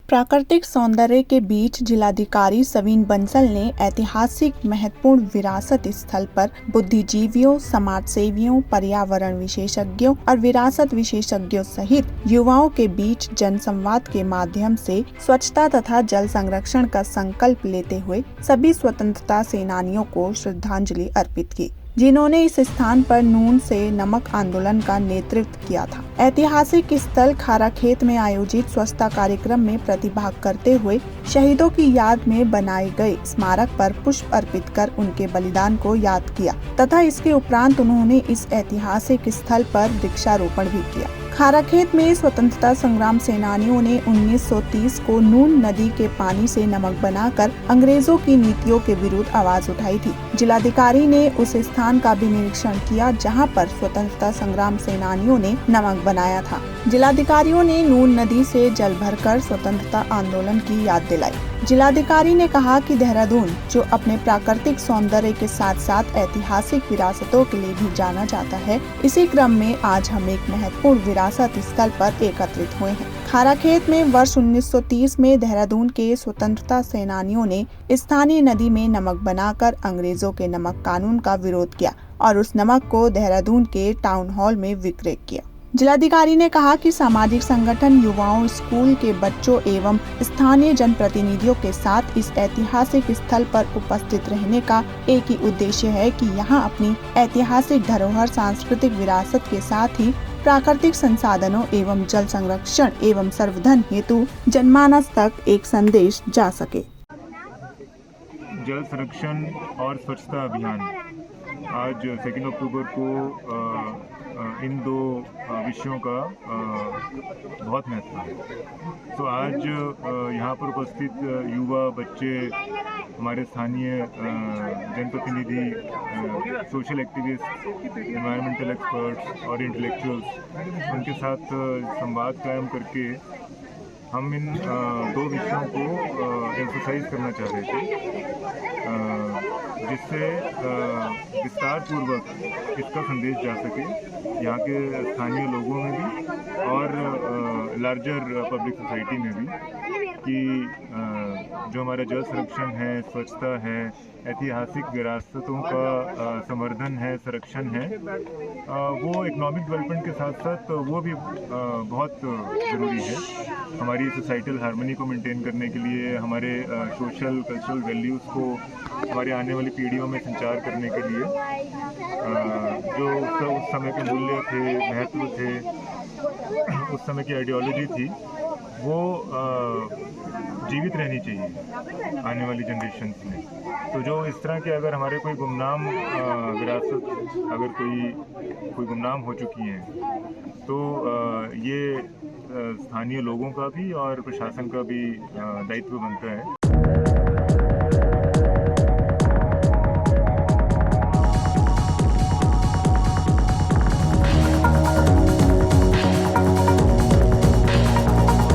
प्राकृतिक सौंदर्य के बीच जिलाधिकारी सवीन बंसल ने ऐतिहासिक महत्वपूर्ण विरासत स्थल पर बुद्धिजीवियों, समाजसेवियों, पर्यावरण विशेषज्ञों और विरासत विशेषज्ञों सहित युवाओं के बीच जनसंवाद के माध्यम से स्वच्छता तथा जल संरक्षण का संकल्प लेते हुए सभी स्वतंत्रता सेनानियों को श्रद्धांजलि अर्पित की, जिन्होंने इस स्थान पर नून से नमक आंदोलन का नेतृत्व किया था। ऐतिहासिक स्थल खाराखेत में आयोजित स्वच्छता कार्यक्रम में प्रतिभाग करते हुए शहीदों की याद में बनाए गए स्मारक पर पुष्प अर्पित कर उनके बलिदान को याद किया तथा इसके उपरांत उन्होंने इस ऐतिहासिक स्थल पर वृक्षारोपण भी किया। खाराखेत में स्वतंत्रता संग्राम सेनानियों ने 1930 को नून नदी के पानी से नमक बनाकर अंग्रेजों की नीतियों के विरुद्ध आवाज उठाई थी। जिलाधिकारी ने उस स्थान का भी निरीक्षण किया जहां पर स्वतंत्रता संग्राम सेनानियों ने नमक बनाया था। जिलाधिकारियों ने नून नदी से जल भरकर स्वतंत्रता आंदोलन की याद दिलाई। जिलाधिकारी ने कहा कि देहरादून, जो अपने प्राकृतिक सौंदर्य के साथ साथ ऐतिहासिक विरासतों के लिए भी जाना जाता है, इसी क्रम में आज हम एक महत्वपूर्ण विरासत स्थल पर एकत्रित हुए हैं। खाराखेत में वर्ष 1930 में देहरादून के स्वतंत्रता सेनानियों ने स्थानीय नदी में नमक बनाकर अंग्रेजों के नमक कानून का विरोध किया और उस नमक को देहरादून के टाउन हॉल में विक्रय किया। जिलाधिकारी ने कहा कि सामाजिक संगठन, युवाओं, स्कूल के बच्चों एवं स्थानीय जनप्रतिनिधियों के साथ इस ऐतिहासिक स्थल पर उपस्थित रहने का एक ही उद्देश्य है कि यहाँ अपनी ऐतिहासिक धरोहर, सांस्कृतिक विरासत के साथ ही प्राकृतिक संसाधनों एवं जल संरक्षण एवं सर्वधन हेतु जनमानस तक एक संदेश जा सके। जल संरक्षण और स्वच्छता अभियान आज 2 अक्टूबर को इन दो विषयों का बहुत महत्व है। तो आज यहाँ पर उपस्थित युवा, बच्चे, हमारे स्थानीय जनप्रतिनिधि, सोशल एक्टिविस्ट, एनवायरमेंटल एक्सपर्ट्स और इंटेलेक्चुअल्स, उनके साथ संवाद कायम करके हम इन दो विषयों को एम्फसाइज करना चाह रहे थे, जिससे विस्तार पूर्वक इसका संदेश जा सके यहाँ के स्थानीय लोगों में भी और लार्जर पब्लिक सोसाइटी में भी, कि जो हमारा जल संरक्षण है, स्वच्छता है, ऐतिहासिक विरासतों का संवर्धन है, संरक्षण है, वो इकोनॉमिक डेवलपमेंट के साथ साथ वो भी बहुत ज़रूरी है हमारी सोसाइटल हार्मनी को मेंटेन करने के लिए, हमारे सोशल कल्चरल वैल्यूज़ को हमारे आने वाली पीढ़ियों में संचार करने के लिए। जो उस समय के मूल्य थे, महत्व थे, उस समय की आइडियोलॉजी थी, वो जीवित रहनी चाहिए आने वाली जनरेशन्स में। तो जो इस तरह के अगर हमारे कोई गुमनाम विरासत, अगर कोई गुमनाम हो चुकी हैं, तो ये स्थानीय लोगों का भी और प्रशासन का भी दायित्व बनता है